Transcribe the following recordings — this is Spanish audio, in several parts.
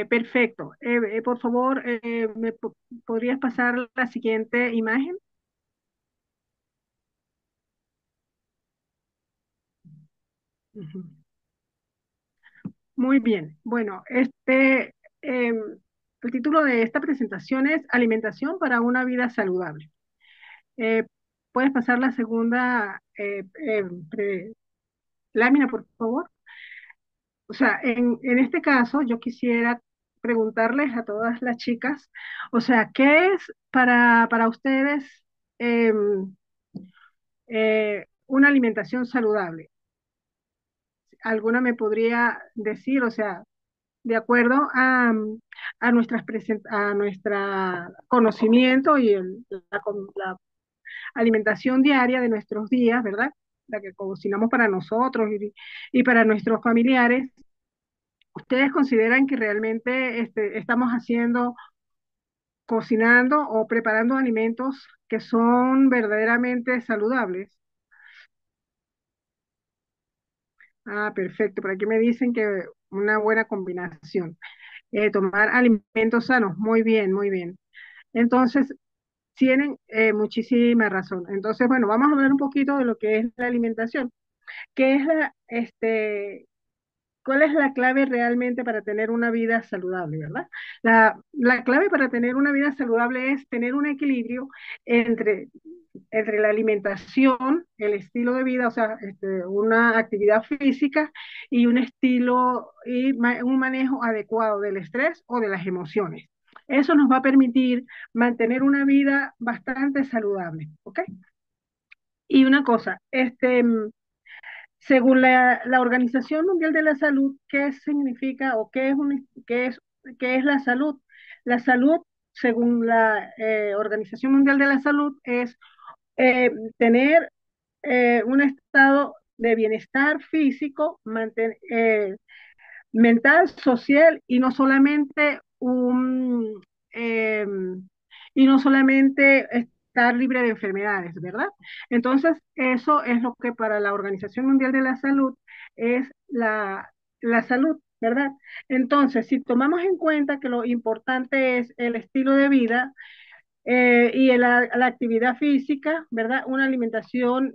Perfecto. Por favor, ¿podrías pasar la siguiente imagen? Ujú. Muy bien. Bueno, el título de esta presentación es Alimentación para una vida saludable. Eh, ¿Puedes pasar la segunda lámina, por favor? O sea, en este caso, yo quisiera preguntarles a todas las chicas, o sea, ¿qué es para ustedes em, una alimentación saludable? ¿Alguna me podría decir, o sea, de acuerdo a a nuestra conocimiento y la alimentación diaria de nuestros días, ¿verdad? La que cocinamos para nosotros y para nuestros familiares? ¿Ustedes consideran que realmente estamos haciendo, cocinando o preparando alimentos que son verdaderamente saludables? Ah, perfecto. Por aquí me dicen que una buena combinación. Tomar alimentos sanos. Muy bien, muy bien. Entonces, tienen muchísima razón. Entonces, bueno, vamos a hablar un poquito de lo que es la alimentación. ¿Qué es cuál es la clave realmente para tener una vida saludable, verdad? La clave para tener una vida saludable es tener un equilibrio entre, entre la alimentación, el estilo de vida, o sea, una actividad física y un estilo y un manejo adecuado del estrés o de las emociones. Eso nos va a permitir mantener una vida bastante saludable, ¿ok? Y una cosa, según la Organización Mundial de la Salud, ¿qué significa o qué es la salud? La salud, según la Organización Mundial de la Salud, es tener un estado de bienestar físico, mental, social y no solamente eh, y no solamente estar libre de enfermedades, ¿verdad? Entonces, eso es lo que para la Organización Mundial de la Salud es la salud, ¿verdad? Entonces, si tomamos en cuenta que lo importante es el estilo de vida y la actividad física, ¿verdad? Una alimentación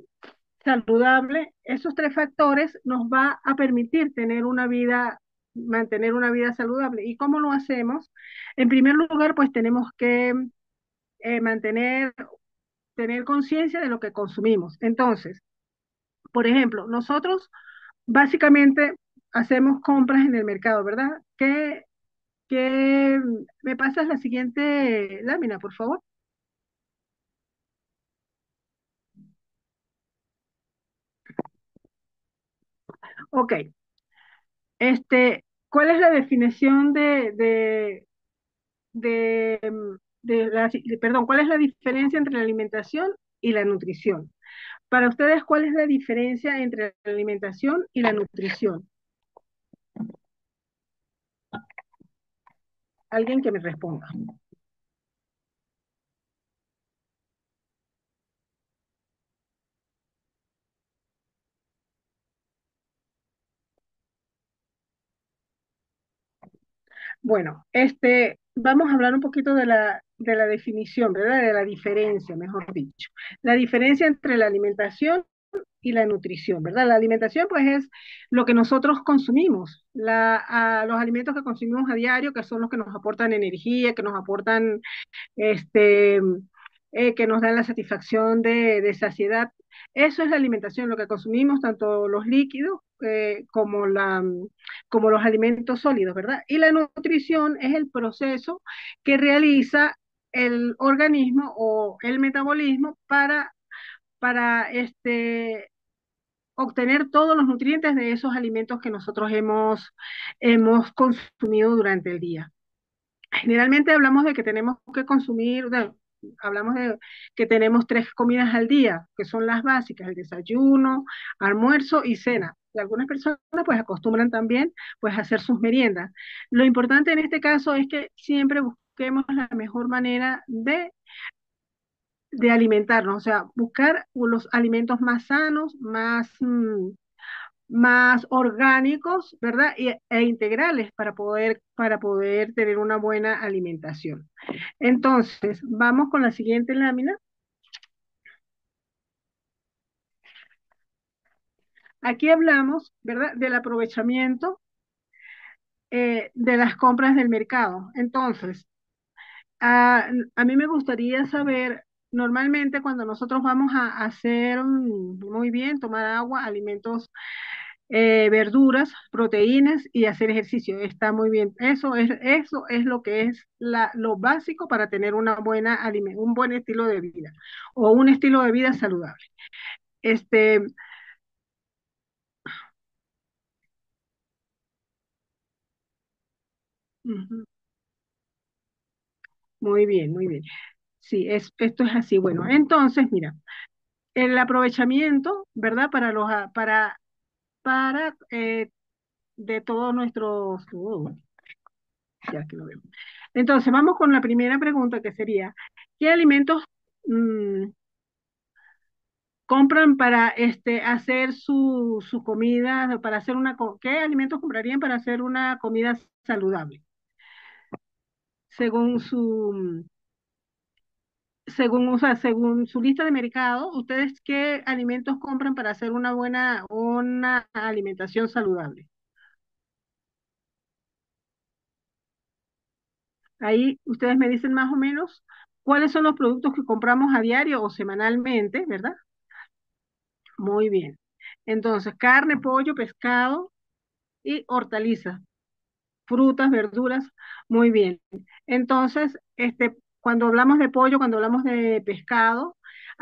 saludable, esos tres factores nos va a permitir tener una vida, mantener una vida saludable. ¿Y cómo lo hacemos? En primer lugar, pues tenemos que mantener, tener conciencia de lo que consumimos. Entonces, por ejemplo, nosotros básicamente hacemos compras en el mercado, ¿verdad? ¿Qué me pasas la siguiente lámina, por favor? Ok, ¿cuál es la definición perdón, cuál es la diferencia entre la alimentación y la nutrición? Para ustedes, ¿cuál es la diferencia entre la alimentación y la nutrición? Alguien que me responda. Bueno, vamos a hablar un poquito de de la definición, ¿verdad? De la diferencia, mejor dicho. La diferencia entre la alimentación y la nutrición, ¿verdad? La alimentación, pues, es lo que nosotros consumimos, los alimentos que consumimos a diario, que son los que nos aportan energía, que nos aportan este, que nos dan la satisfacción de saciedad. Eso es la alimentación, lo que consumimos, tanto los líquidos como los alimentos sólidos, ¿verdad? Y la nutrición es el proceso que realiza el organismo o el metabolismo para obtener todos los nutrientes de esos alimentos que nosotros hemos consumido durante el día. Generalmente hablamos de que tenemos que consumir, hablamos de que tenemos tres comidas al día, que son las básicas, el desayuno, almuerzo y cena. Y algunas personas pues acostumbran también pues a hacer sus meriendas. Lo importante en este caso es que siempre busquemos la mejor manera de alimentarnos, o sea, buscar los alimentos más sanos, más orgánicos, ¿verdad? E integrales para poder tener una buena alimentación. Entonces, vamos con la siguiente lámina. Aquí hablamos, ¿verdad?, del aprovechamiento de las compras del mercado. Entonces, a mí me gustaría saber, normalmente cuando nosotros vamos a hacer muy bien, tomar agua, alimentos, verduras, proteínas y hacer ejercicio, está muy bien. Eso es lo que es lo básico para tener un buen estilo de vida o un estilo de vida saludable. Este, ujú, muy bien, muy bien. Sí, esto es así. Bueno, entonces, mira, el aprovechamiento, ¿verdad? Para de todos nuestros... ya que lo veo. Entonces, vamos con la primera pregunta que sería, ¿qué alimentos mm, compran para hacer su comida, para hacer ¿qué alimentos comprarían para hacer una comida saludable? Según o sea, según su lista de mercado, ¿ustedes qué alimentos compran para hacer una alimentación saludable? Ahí ustedes me dicen más o menos cuáles son los productos que compramos a diario o semanalmente, ¿verdad? Muy bien. Entonces, carne, pollo, pescado y hortalizas, frutas, verduras, muy bien. Entonces, cuando hablamos de pollo, cuando hablamos de pescado,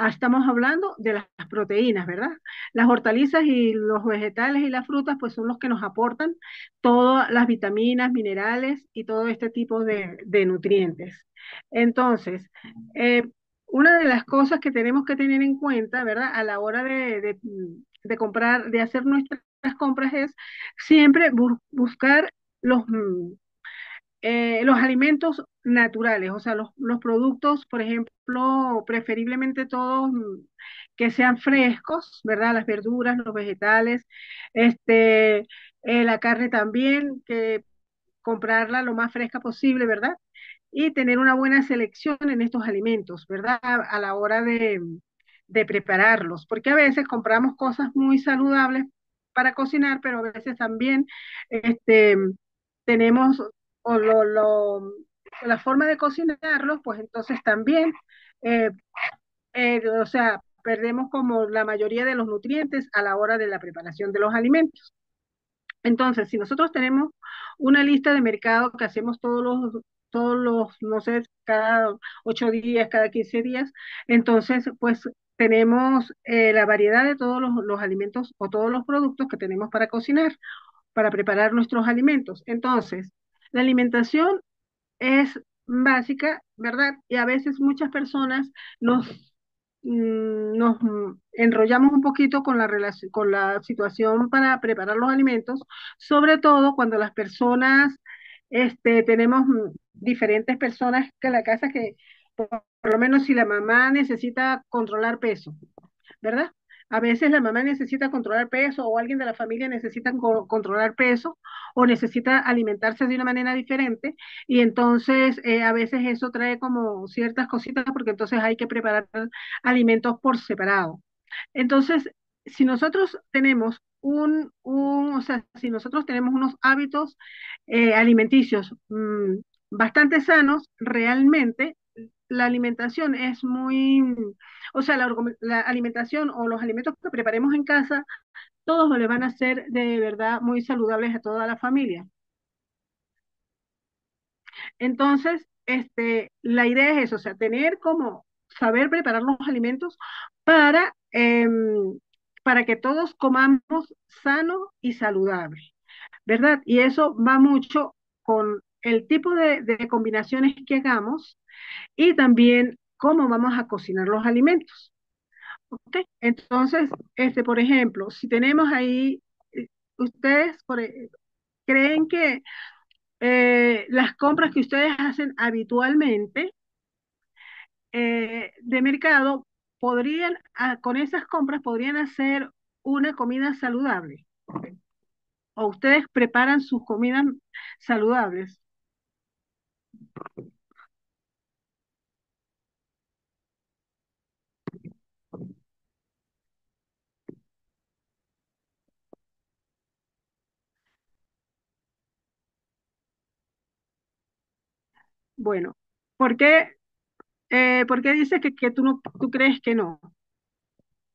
estamos hablando de las proteínas, ¿verdad? Las hortalizas y los vegetales y las frutas, pues son los que nos aportan todas las vitaminas, minerales y todo este tipo de nutrientes. Entonces, eh, una de las cosas que tenemos que tener en cuenta, ¿verdad? A la hora de comprar, de hacer nuestras compras es siempre buscar los, los alimentos naturales, o sea, los productos, por ejemplo, preferiblemente todos que sean frescos, ¿verdad? Las verduras, los vegetales, este, la carne también, que comprarla lo más fresca posible, ¿verdad? Y tener una buena selección en estos alimentos, ¿verdad? A la hora de prepararlos, porque a veces compramos cosas muy saludables para cocinar, pero a veces también este, tenemos o la forma de cocinarlos, pues entonces también, eh, o sea, perdemos como la mayoría de los nutrientes a la hora de la preparación de los alimentos. Entonces, si nosotros tenemos una lista de mercado que hacemos no sé, cada 8 días, cada 15 días, entonces, pues tenemos la variedad de todos los alimentos o todos los productos que tenemos para cocinar, para preparar nuestros alimentos. Entonces, la alimentación es básica, ¿verdad? Y a veces muchas personas nos enrollamos un poquito con con la situación para preparar los alimentos, sobre todo cuando las personas, tenemos diferentes personas que en la casa que, por lo menos si la mamá necesita controlar peso, ¿verdad? A veces la mamá necesita controlar peso o alguien de la familia necesita controlar peso o necesita alimentarse de una manera diferente y entonces a veces eso trae como ciertas cositas porque entonces hay que preparar alimentos por separado. Entonces, si nosotros tenemos o sea, si nosotros tenemos unos hábitos alimenticios bastante sanos, realmente la alimentación es muy, o sea, la alimentación o los alimentos que preparemos en casa, todos le van a ser de verdad muy saludables a toda la familia. Entonces, la idea es eso, o sea, tener como saber preparar los alimentos para, para que todos comamos sano y saludable, ¿verdad? Y eso va mucho con el tipo de combinaciones que hagamos y también cómo vamos a cocinar los alimentos. ¿Ok? Entonces, por ejemplo, si tenemos ahí, ustedes creen que las compras que ustedes hacen habitualmente de mercado con esas compras podrían hacer una comida saludable. o ustedes preparan sus comidas saludables. Bueno, ¿por qué, por qué dices que tú no, tú crees que no?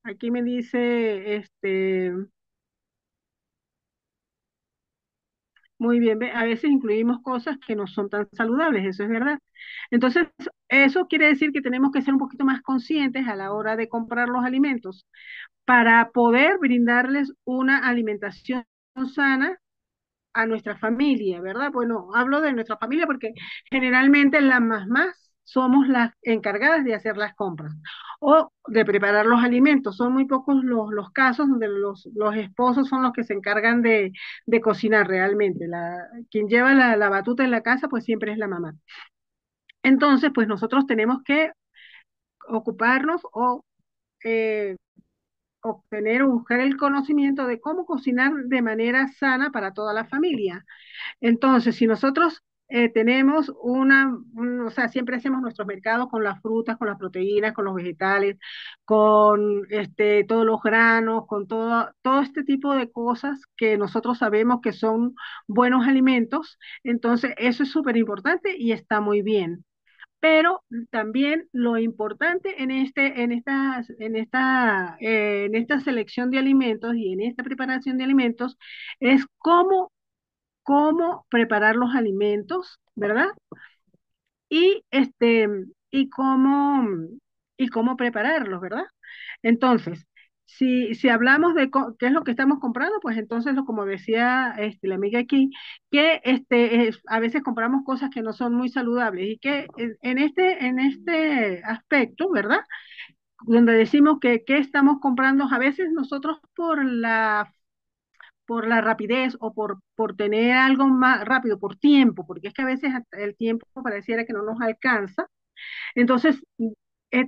Aquí me dice, muy bien, a veces incluimos cosas que no son tan saludables, eso es verdad. Entonces, eso quiere decir que tenemos que ser un poquito más conscientes a la hora de comprar los alimentos para poder brindarles una alimentación sana a nuestra familia, ¿verdad? Bueno, hablo de nuestra familia porque generalmente las mamás somos las encargadas de hacer las compras o de preparar los alimentos. Son muy pocos los casos donde los esposos son los que se encargan de cocinar realmente. Quien lleva la batuta en la casa, pues siempre es la mamá. Entonces, pues nosotros tenemos que ocuparnos o eh, obtener o buscar el conocimiento de cómo cocinar de manera sana para toda la familia. Entonces, si nosotros tenemos o sea, siempre hacemos nuestros mercados con las frutas, con las proteínas, con los vegetales, con todos los granos, con todo este tipo de cosas que nosotros sabemos que son buenos alimentos, entonces eso es súper importante y está muy bien. Pero también lo importante en esta selección de alimentos y en esta preparación de alimentos es cómo preparar los alimentos, ¿verdad? Y y cómo, y cómo prepararlos, ¿verdad? Entonces, si hablamos de qué es lo que estamos comprando, pues entonces, como decía la amiga aquí, que a veces compramos cosas que no son muy saludables y que en este aspecto, ¿verdad? Donde decimos que qué estamos comprando, a veces nosotros por la rapidez o por tener algo más rápido, por tiempo, porque es que a veces hasta el tiempo pareciera que no nos alcanza, entonces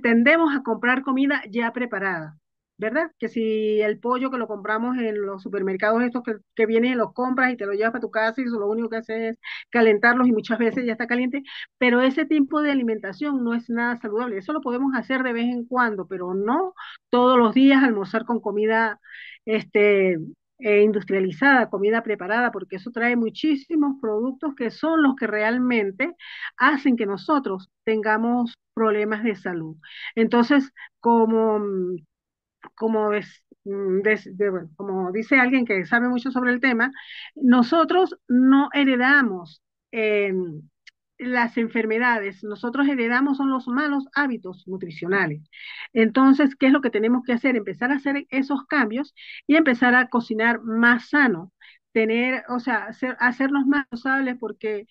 tendemos a comprar comida ya preparada, ¿verdad? Que si el pollo que lo compramos en los supermercados estos que vienen y los compras y te lo llevas para tu casa y eso lo único que hace es calentarlos y muchas veces ya está caliente, pero ese tipo de alimentación no es nada saludable. Eso lo podemos hacer de vez en cuando, pero no todos los días almorzar con comida este, industrializada, comida preparada, porque eso trae muchísimos productos que son los que realmente hacen que nosotros tengamos problemas de salud. Entonces, bueno, como dice alguien que sabe mucho sobre el tema, nosotros no heredamos eh, las enfermedades, nosotros heredamos son los malos hábitos nutricionales. Entonces, ¿qué es lo que tenemos que hacer? Empezar a hacer esos cambios y empezar a cocinar más sano, o sea, hacernos más saludables porque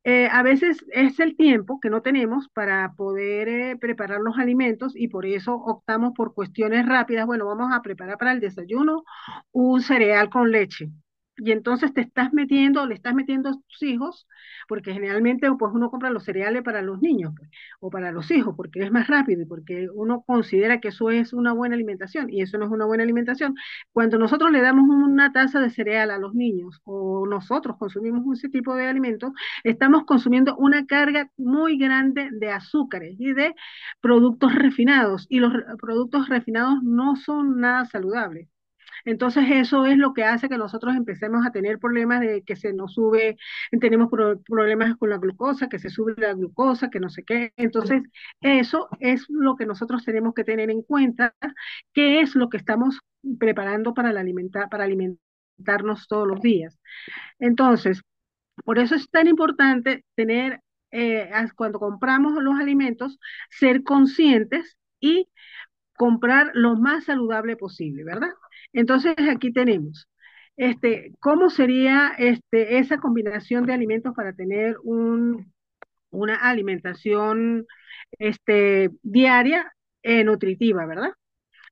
a veces es el tiempo que no tenemos para poder preparar los alimentos y por eso optamos por cuestiones rápidas. Bueno, vamos a preparar para el desayuno un cereal con leche. Y entonces te estás metiendo, le estás metiendo a tus hijos, porque generalmente pues uno compra los cereales para los niños pues, o para los hijos, porque es más rápido y porque uno considera que eso es una buena alimentación y eso no es una buena alimentación. Cuando nosotros le damos una taza de cereal a los niños o nosotros consumimos ese tipo de alimentos, estamos consumiendo una carga muy grande de azúcares y de productos refinados, y los productos refinados no son nada saludables. Entonces eso es lo que hace que nosotros empecemos a tener problemas de que se nos sube, tenemos problemas con la glucosa, que se sube la glucosa, que no sé qué. Entonces eso es lo que nosotros tenemos que tener en cuenta, qué es lo que estamos preparando para alimentarnos todos los días. Entonces, por eso es tan importante tener, cuando compramos los alimentos, ser conscientes y comprar lo más saludable posible, ¿verdad? Entonces aquí tenemos, ¿cómo sería esa combinación de alimentos para tener una alimentación diaria nutritiva, ¿verdad?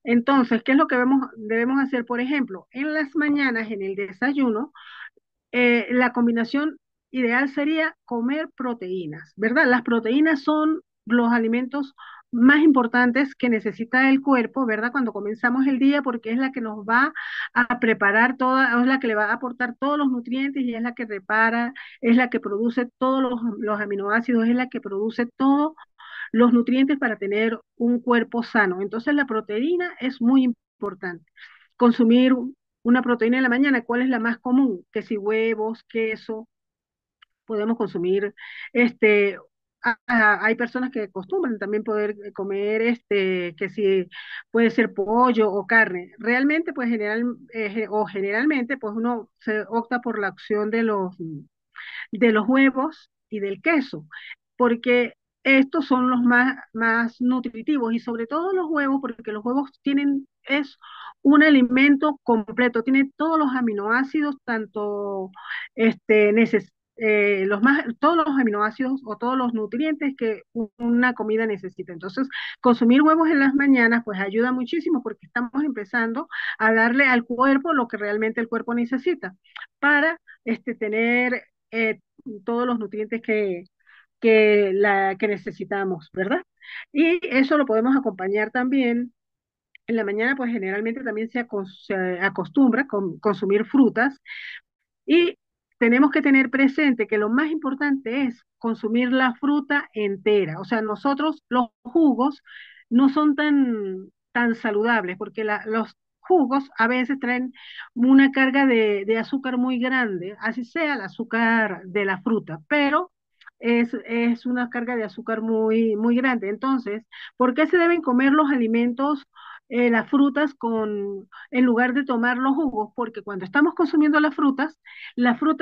Entonces, ¿qué es lo que debemos hacer? Por ejemplo, en las mañanas, en el desayuno, la combinación ideal sería comer proteínas, ¿verdad? Las proteínas son los alimentos más importantes que necesita el cuerpo, ¿verdad? Cuando comenzamos el día, porque es la que nos va a preparar toda, es la que le va a aportar todos los nutrientes y es la que repara, es la que produce todos los aminoácidos, es la que produce todos los nutrientes para tener un cuerpo sano. Entonces la proteína es muy importante. Consumir una proteína en la mañana, ¿cuál es la más común? Que si huevos, queso, podemos consumir, este, hay personas que acostumbran también poder comer, que si puede ser pollo o carne. Realmente, pues o generalmente, pues uno se opta por la opción de los huevos y del queso, porque estos son los más nutritivos y sobre todo los huevos, porque los huevos es un alimento completo, tiene todos los aminoácidos, tanto todos los aminoácidos o todos los nutrientes que una comida necesita. Entonces, consumir huevos en las mañanas pues ayuda muchísimo porque estamos empezando a darle al cuerpo lo que realmente el cuerpo necesita para tener todos los nutrientes que necesitamos, ¿verdad? Y eso lo podemos acompañar también. En la mañana, pues generalmente también se acostumbra consumir frutas y tenemos que tener presente que lo más importante es consumir la fruta entera. O sea, nosotros los jugos no son tan saludables porque los jugos a veces traen una carga de azúcar muy grande, así sea el azúcar de la fruta, pero es una carga de azúcar muy grande. Entonces, ¿por qué se deben comer los alimentos, las frutas en lugar de tomar los jugos? Porque cuando estamos consumiendo la fruta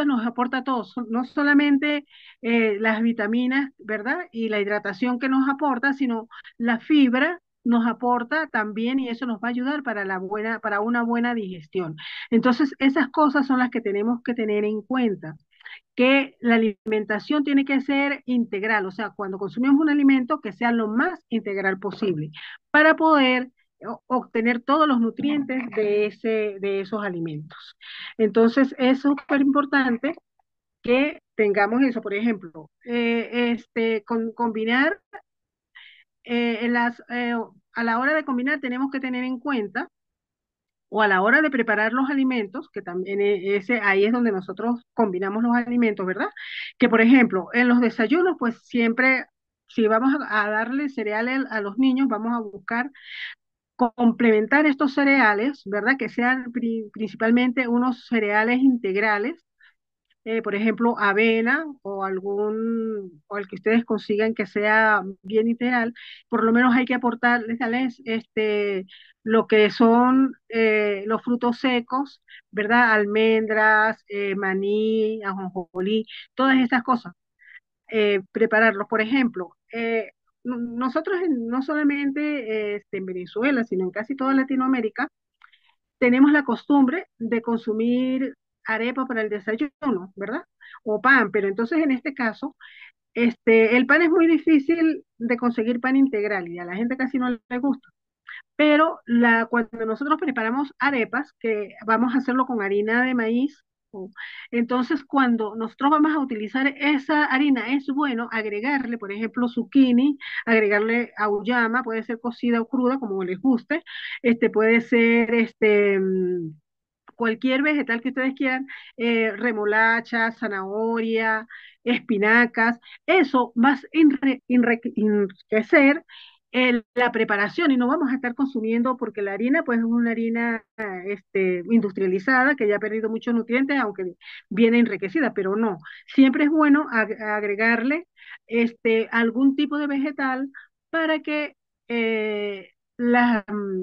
nos aporta todo, no solamente las vitaminas, ¿verdad? Y la hidratación que nos aporta, sino la fibra nos aporta también y eso nos va a ayudar para una buena digestión. Entonces, esas cosas son las que tenemos que tener en cuenta, que la alimentación tiene que ser integral, o sea, cuando consumimos un alimento que sea lo más integral posible para poder obtener todos los nutrientes de esos alimentos. Entonces, es súper importante que tengamos eso, por ejemplo, combinar, a la hora de combinar tenemos que tener en cuenta, o a la hora de preparar los alimentos, que también ahí es donde nosotros combinamos los alimentos, ¿verdad? Que por ejemplo, en los desayunos, pues siempre, si vamos a darle cereales a los niños, vamos a buscar complementar estos cereales, ¿verdad? Que sean principalmente unos cereales integrales, por ejemplo, avena o el que ustedes consigan que sea bien integral, por lo menos hay que aportarles lo que son los frutos secos, ¿verdad? Almendras, maní, ajonjolí, todas estas cosas. Prepararlos, por ejemplo, nosotros no solamente en Venezuela, sino en casi toda Latinoamérica, tenemos la costumbre de consumir arepa para el desayuno, ¿verdad? O pan, pero entonces en este caso, el pan es muy difícil de conseguir pan integral y a la gente casi no le gusta. Pero cuando nosotros preparamos arepas, que vamos a hacerlo con harina de maíz, entonces cuando nosotros vamos a utilizar esa harina, es bueno agregarle, por ejemplo, zucchini, agregarle auyama, puede ser cocida o cruda, como les guste, puede ser cualquier vegetal que ustedes quieran, remolacha, zanahoria, espinacas, eso va a enriquecer la preparación y no vamos a estar consumiendo porque la harina pues es una harina industrializada que ya ha perdido muchos nutrientes, aunque viene enriquecida, pero no. Siempre es bueno agregarle algún tipo de vegetal para que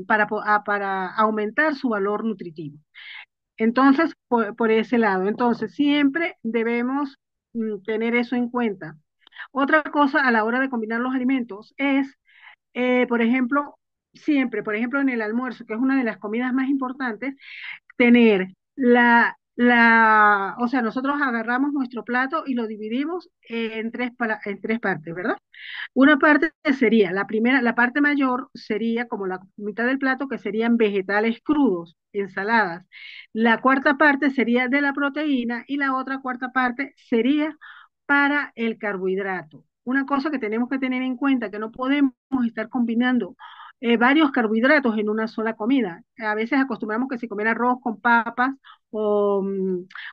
para aumentar su valor nutritivo. Entonces, por ese lado, entonces siempre debemos tener eso en cuenta. Otra cosa a la hora de combinar los alimentos es, por ejemplo, siempre, por ejemplo, en el almuerzo, que es una de las comidas más importantes, tener o sea, nosotros agarramos nuestro plato y lo dividimos en tres partes, ¿verdad? Una parte sería, la parte mayor sería como la mitad del plato, que serían vegetales crudos, ensaladas. La cuarta parte sería de la proteína y la otra cuarta parte sería para el carbohidrato. una cosa que tenemos que tener en cuenta, que no podemos estar combinando varios carbohidratos en una sola comida. A veces acostumbramos que si comer arroz con papas o,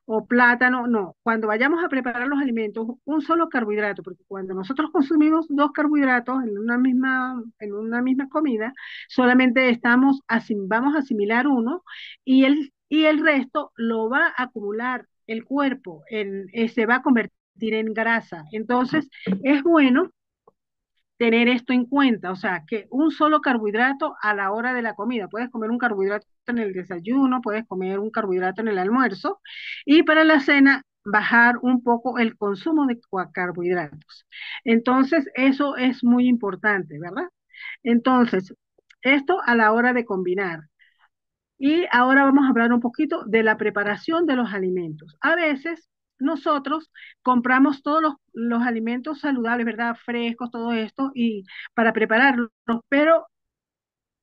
o plátano, no. Cuando vayamos a preparar los alimentos, un solo carbohidrato, porque cuando nosotros consumimos dos carbohidratos en una misma comida, solamente vamos a asimilar uno y el resto lo va a acumular el cuerpo, se va a convertir en grasa. Entonces, es bueno tener esto en cuenta, o sea, que un solo carbohidrato a la hora de la comida. Puedes comer un carbohidrato en el desayuno, puedes comer un carbohidrato en el almuerzo y para la cena bajar un poco el consumo de carbohidratos. Entonces, eso es muy importante, ¿verdad? Entonces, esto a la hora de combinar. Y ahora vamos a hablar un poquito de la preparación de los alimentos. A veces nosotros compramos todos los alimentos saludables, ¿verdad? Frescos, todo esto, y para prepararlos, pero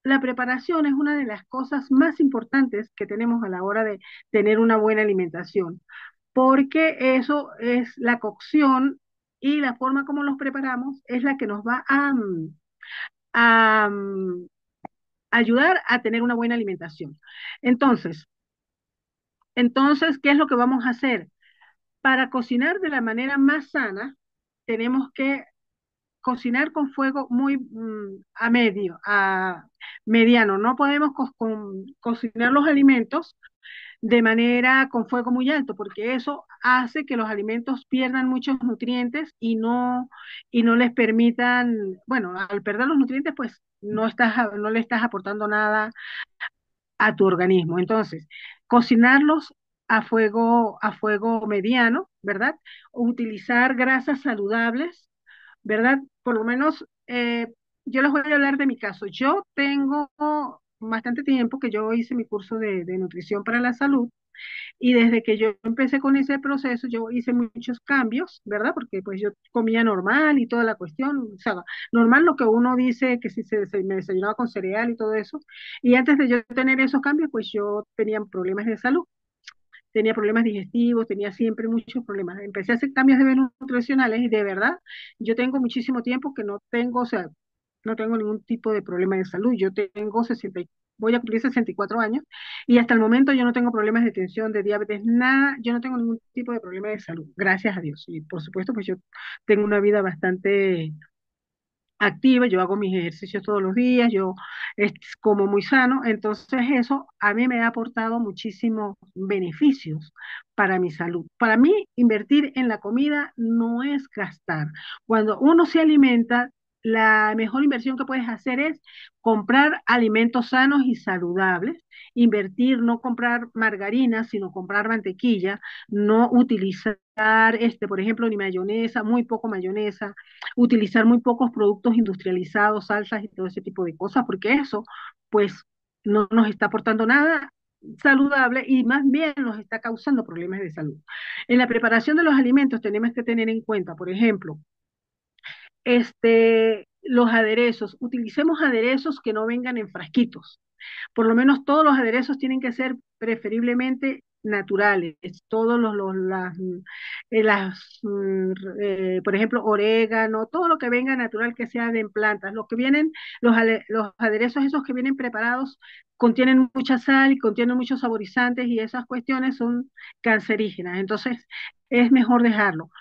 la preparación es una de las cosas más importantes que tenemos a la hora de tener una buena alimentación, porque eso es la cocción y la forma como los preparamos es la que nos va a ayudar a tener una buena alimentación. Entonces, ¿qué es lo que vamos a hacer? Para cocinar de la manera más sana, tenemos que cocinar con fuego muy a mediano. No podemos cocinar los alimentos de manera con fuego muy alto, porque eso hace que los alimentos pierdan muchos nutrientes y no les permitan, bueno, al perder los nutrientes, pues no le estás aportando nada a tu organismo. Entonces, cocinarlos a fuego mediano, ¿verdad? Utilizar grasas saludables, ¿verdad? Por lo menos, yo les voy a hablar de mi caso. Yo tengo bastante tiempo que yo hice mi curso de nutrición para la salud y desde que yo empecé con ese proceso, yo hice muchos cambios, ¿verdad? Porque pues yo comía normal y toda la cuestión, o sea, normal lo que uno dice que si me desayunaba con cereal y todo eso. Y antes de yo tener esos cambios, pues yo tenía problemas de salud, tenía problemas digestivos, tenía siempre muchos problemas. Empecé a hacer cambios de menús nutricionales y de verdad, yo tengo muchísimo tiempo que no tengo, o sea, no tengo ningún tipo de problema de salud. Yo tengo 60, voy a cumplir 64 años y hasta el momento yo no tengo problemas de tensión, de diabetes, nada, yo no tengo ningún tipo de problema de salud, gracias a Dios. Y por supuesto, pues yo tengo una vida bastante activa, yo hago mis ejercicios todos los días, yo como muy sano, entonces eso a mí me ha aportado muchísimos beneficios para mi salud. Para mí, invertir en la comida no es gastar. Cuando uno se alimenta, la mejor inversión que puedes hacer es comprar alimentos sanos y saludables, invertir, no comprar margarina, sino comprar mantequilla, no utilizar, por ejemplo, ni mayonesa, muy poco mayonesa, utilizar muy pocos productos industrializados, salsas y todo ese tipo de cosas, porque eso, pues, no nos está aportando nada saludable y más bien nos está causando problemas de salud. En la preparación de los alimentos tenemos que tener en cuenta, por ejemplo, los aderezos. Utilicemos aderezos que no vengan en frasquitos. Por lo menos todos los aderezos tienen que ser preferiblemente naturales, todos por ejemplo, orégano, todo lo que venga natural que sea de en plantas. Lo que vienen, los aderezos esos que vienen preparados contienen mucha sal y contienen muchos saborizantes y esas cuestiones son cancerígenas. Entonces, es mejor dejarlo.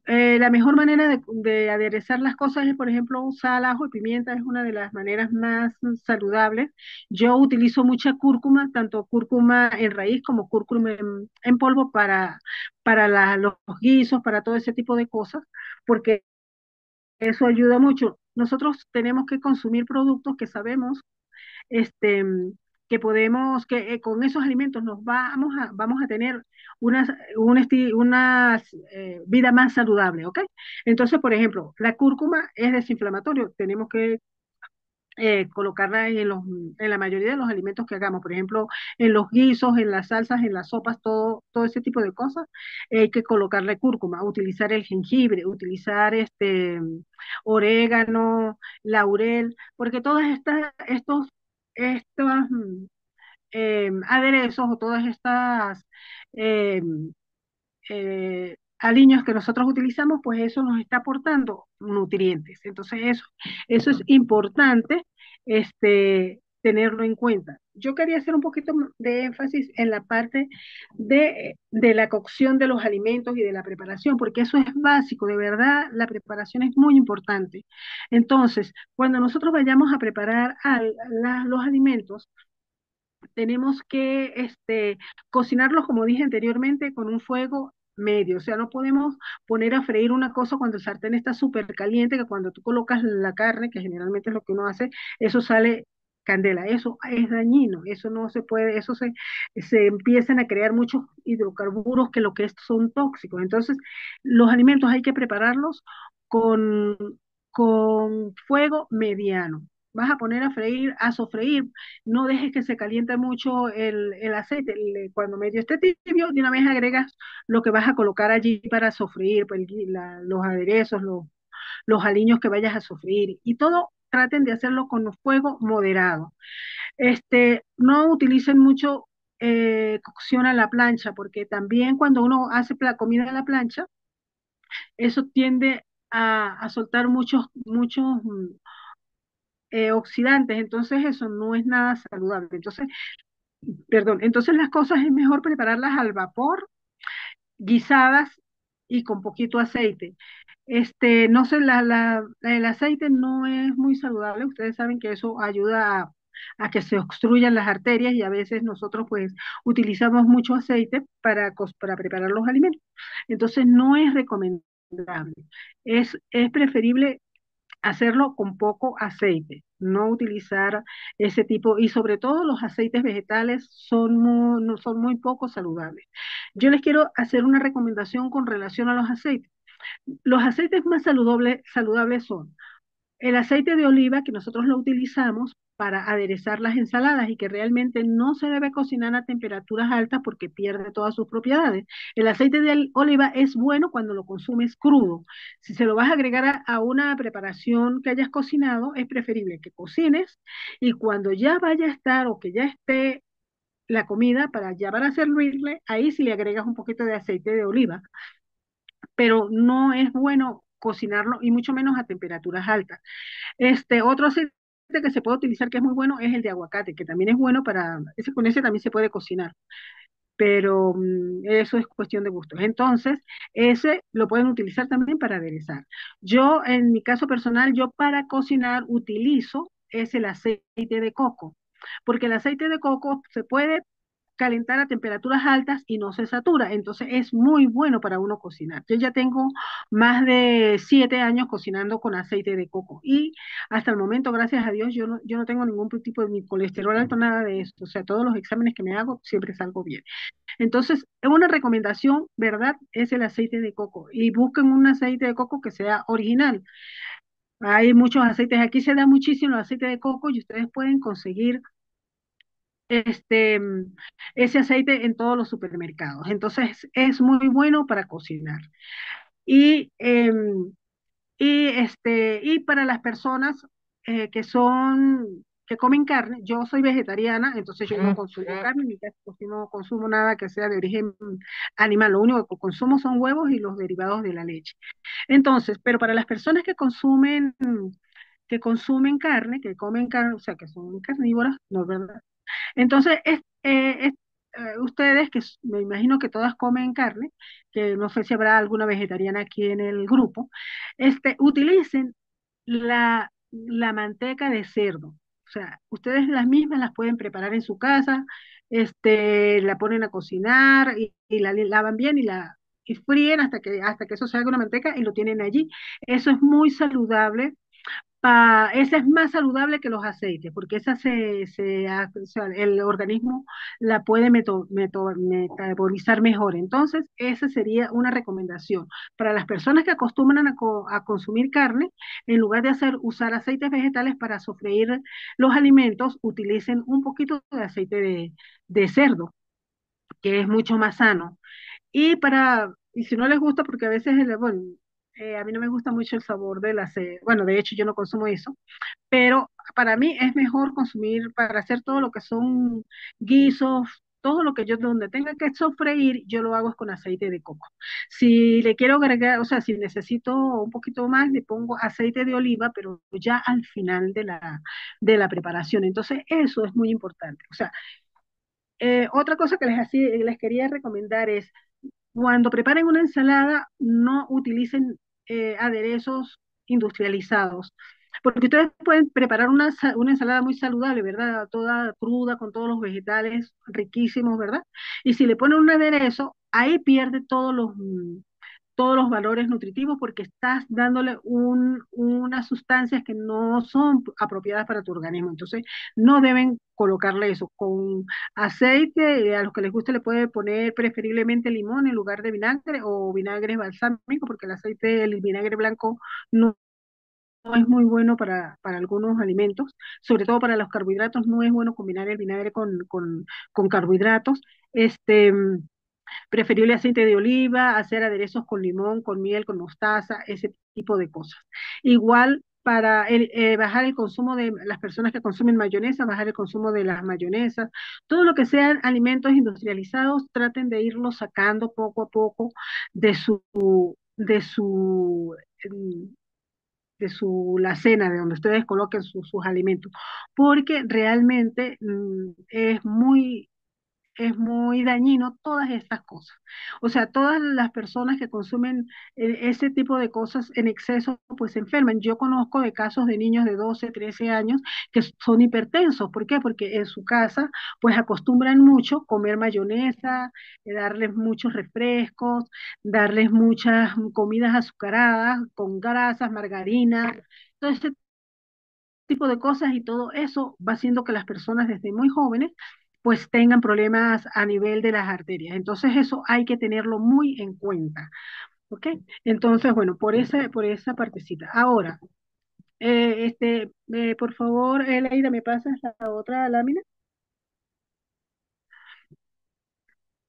La mejor manera de aderezar las cosas es, por ejemplo, usar ajo y pimienta, es una de las maneras más saludables. Yo utilizo mucha cúrcuma, tanto cúrcuma en raíz como cúrcuma en polvo para los guisos, para todo ese tipo de cosas, porque eso ayuda mucho. Nosotros tenemos que consumir productos que sabemos este, que con esos alimentos vamos a tener una vida más saludable, ¿ok? Entonces, por ejemplo, la cúrcuma es desinflamatorio, tenemos que colocarla en la mayoría de los alimentos que hagamos, por ejemplo, en los guisos, en las salsas, en las sopas, todo ese tipo de cosas, hay que colocarle cúrcuma, utilizar el jengibre, utilizar orégano, laurel, porque estos aderezos o todas estas eh, aliños que nosotros utilizamos, pues eso nos está aportando nutrientes. Entonces eso es importante tenerlo en cuenta. Yo quería hacer un poquito de énfasis en la parte de la cocción de los alimentos y de la preparación, porque eso es básico, de verdad, la preparación es muy importante. Entonces, cuando nosotros vayamos a preparar los alimentos, tenemos que cocinarlos, como dije anteriormente, con un fuego medio. O sea, no podemos poner a freír una cosa cuando el sartén está súper caliente, que cuando tú colocas la carne, que generalmente es lo que uno hace, eso sale candela. Eso es dañino, eso no se puede, se empiezan a crear muchos hidrocarburos que lo que es, son tóxicos. Entonces, los alimentos hay que prepararlos con, con fuego mediano. Vas a poner a freír, a sofreír, no dejes que se caliente mucho el aceite. Cuando medio esté tibio, de una vez agregas lo que vas a colocar allí para sofreír, pues, los aderezos, los aliños que vayas a sofreír. Y todo traten de hacerlo con fuego moderado. No utilicen mucho cocción a la plancha, porque también cuando uno hace la comida a la plancha, eso tiende a soltar muchos oxidantes, entonces eso no es nada saludable. Entonces, perdón, entonces las cosas es mejor prepararlas al vapor, guisadas y con poquito aceite. No sé, el aceite no es muy saludable, ustedes saben que eso ayuda a que se obstruyan las arterias y a veces nosotros pues utilizamos mucho aceite para preparar los alimentos. Entonces no es recomendable. Es preferible hacerlo con poco aceite, no utilizar ese tipo, y sobre todo los aceites vegetales no, son muy poco saludables. Yo les quiero hacer una recomendación con relación a los aceites. Los aceites más saludables son el aceite de oliva, que nosotros lo utilizamos para aderezar las ensaladas y que realmente no se debe cocinar a temperaturas altas porque pierde todas sus propiedades. El aceite de oliva es bueno cuando lo consumes crudo. Si se lo vas a agregar a una preparación que hayas cocinado, es preferible que cocines y cuando ya vaya a estar o que ya esté la comida para servirle, ahí sí le agregas un poquito de aceite de oliva, pero no es bueno cocinarlo y mucho menos a temperaturas altas. Otro aceite que se puede utilizar que es muy bueno es el de aguacate, que también es bueno con ese también se puede cocinar, pero eso es cuestión de gustos. Entonces, ese lo pueden utilizar también para aderezar. Yo, en mi caso personal, yo para cocinar utilizo es el aceite de coco, porque el aceite de coco se puede calentar a temperaturas altas y no se satura. Entonces es muy bueno para uno cocinar. Yo ya tengo más de 7 años cocinando con aceite de coco y hasta el momento, gracias a Dios, yo no tengo ningún tipo de ni colesterol alto, nada de esto. O sea, todos los exámenes que me hago siempre salgo bien. Entonces, una recomendación, ¿verdad? Es el aceite de coco y busquen un aceite de coco que sea original. Hay muchos aceites, aquí se da muchísimo el aceite de coco y ustedes pueden conseguir este, ese aceite en todos los supermercados. Entonces es muy bueno para cocinar. Y, y para las personas que comen carne, yo soy vegetariana, entonces yo no consumo carne, ni casi no consumo nada que sea de origen animal. Lo único que consumo son huevos y los derivados de la leche. Entonces, pero para las personas que consumen carne, que comen carne, o sea, que son carnívoras, no es verdad. Entonces, ustedes, me imagino que todas comen carne, que no sé si habrá alguna vegetariana aquí en el grupo, utilicen la manteca de cerdo. O sea, ustedes las mismas las pueden preparar en su casa, la ponen a cocinar y la lavan bien y fríen hasta que eso se haga una manteca y lo tienen allí. Eso es muy saludable, esa es más saludable que los aceites, porque esa o sea, el organismo la puede metabolizar mejor. Entonces, esa sería una recomendación. Para las personas que acostumbran a consumir carne, en lugar de usar aceites vegetales para sofreír los alimentos, utilicen un poquito de aceite de cerdo, que es mucho más sano. Y si no les gusta, porque a veces, bueno, a mí no me gusta mucho el sabor bueno, de hecho yo no consumo eso, pero para mí es mejor consumir para hacer todo lo que son guisos, todo lo que yo donde tenga que sofreír, yo lo hago es con aceite de coco. Si le quiero agregar, o sea, si necesito un poquito más, le pongo aceite de oliva, pero ya al final de la preparación. Entonces, eso es muy importante. O sea, otra cosa que les quería recomendar es cuando preparen una ensalada, no utilicen aderezos industrializados, porque ustedes pueden preparar una ensalada muy saludable, ¿verdad? Toda cruda, con todos los vegetales riquísimos, ¿verdad? Y si le ponen un aderezo, ahí pierde todos los valores nutritivos porque estás dándole unas sustancias que no son apropiadas para tu organismo. Entonces, no deben colocarle eso. Con aceite, a los que les guste le puede poner preferiblemente limón en lugar de vinagre o vinagre balsámico, porque el vinagre blanco no es muy bueno para algunos alimentos, sobre todo para los carbohidratos, no es bueno combinar el vinagre con carbohidratos. Este, Preferible aceite de oliva, hacer aderezos con limón, con miel, con mostaza, ese tipo de cosas. Igual para bajar el consumo de las personas que consumen mayonesa, bajar el consumo de las mayonesas, todo lo que sean alimentos industrializados, traten de irlos sacando poco a poco de de su, em, de su la cena, de donde ustedes coloquen sus alimentos, porque realmente es muy dañino todas estas cosas. O sea, todas las personas que consumen ese tipo de cosas en exceso, pues se enferman. Yo conozco de casos de niños de 12, 13 años que son hipertensos. ¿Por qué? Porque en su casa, pues acostumbran mucho comer mayonesa, darles muchos refrescos, darles muchas comidas azucaradas, con grasas, margarina, todo ese tipo de cosas y todo eso va haciendo que las personas desde muy jóvenes pues tengan problemas a nivel de las arterias. Entonces eso hay que tenerlo muy en cuenta, ¿ok? Entonces, bueno, por esa partecita. Ahora, por favor, Leida, ¿me pasas la otra lámina?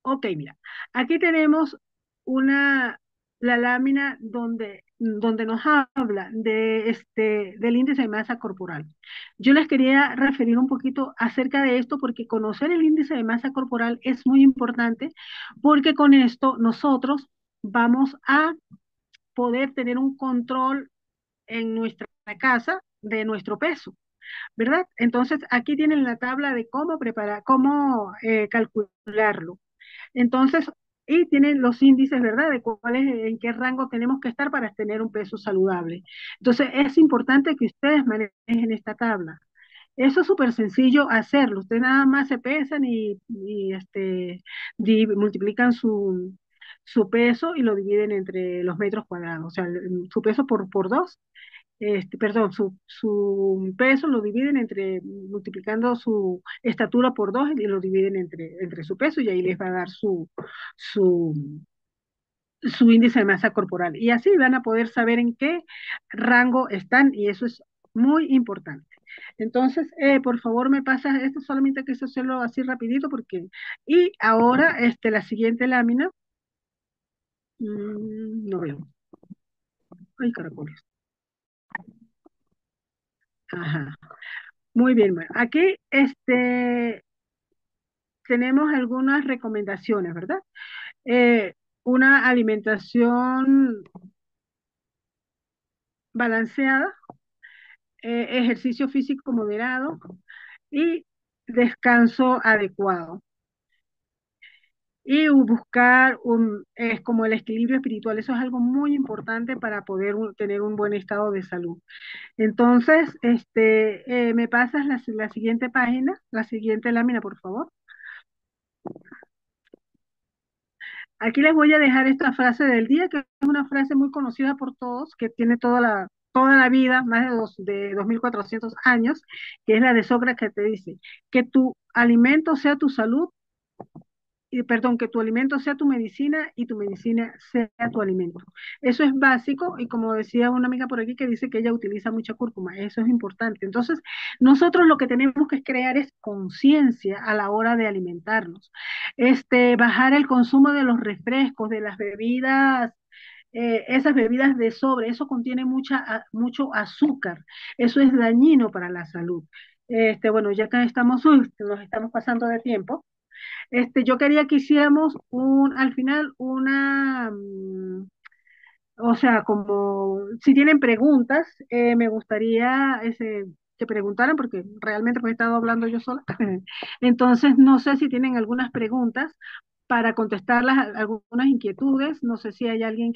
Ok, mira, aquí tenemos la lámina donde nos habla del índice de masa corporal. Yo les quería referir un poquito acerca de esto porque conocer el índice de masa corporal es muy importante porque con esto nosotros vamos a poder tener un control en nuestra casa de nuestro peso, ¿verdad? Entonces, aquí tienen la tabla de cómo calcularlo. Entonces, y tienen los índices, ¿verdad? De en qué rango tenemos que estar para tener un peso saludable. Entonces, es importante que ustedes manejen esta tabla. Eso es súper sencillo hacerlo. Ustedes nada más se pesan multiplican su peso y lo dividen entre los metros cuadrados. O sea, su peso por dos, perdón, su peso lo dividen multiplicando su estatura por dos y lo dividen entre su peso y ahí les va a dar su, su índice de masa corporal. Y así van a poder saber en qué rango están y eso es muy importante. Entonces, por favor, me pasas esto, solamente que eso hacerlo así rapidito porque... Y ahora, la siguiente lámina, no veo. Ay, caracoles. Ajá. Muy bien, bueno, aquí tenemos algunas recomendaciones, ¿verdad? Eh, una alimentación balanceada, ejercicio físico moderado y descanso adecuado. Y buscar es como el equilibrio espiritual, eso es algo muy importante para poder tener un buen estado de salud. Entonces, me pasas la siguiente página, la siguiente lámina, por favor. Aquí les voy a dejar esta frase del día, que es una frase muy conocida por todos, que tiene toda la vida, más de 2400 años, que es la de Sócrates que te dice, que tu alimento sea tu salud perdón, que tu alimento sea tu medicina y tu medicina sea tu alimento. Eso es básico y como decía una amiga por aquí que dice que ella utiliza mucha cúrcuma, eso es importante. Entonces, nosotros lo que tenemos que crear es conciencia a la hora de alimentarnos. Bajar el consumo de los refrescos, de las bebidas esas bebidas de sobre, eso contiene mucho azúcar, eso es dañino para la salud. Bueno, ya que nos estamos pasando de tiempo, Yo quería que hiciéramos al final o sea, como si tienen preguntas, me gustaría que preguntaran, porque realmente pues he estado hablando yo sola. Entonces, no sé si tienen algunas preguntas para contestar algunas inquietudes. No sé si hay alguien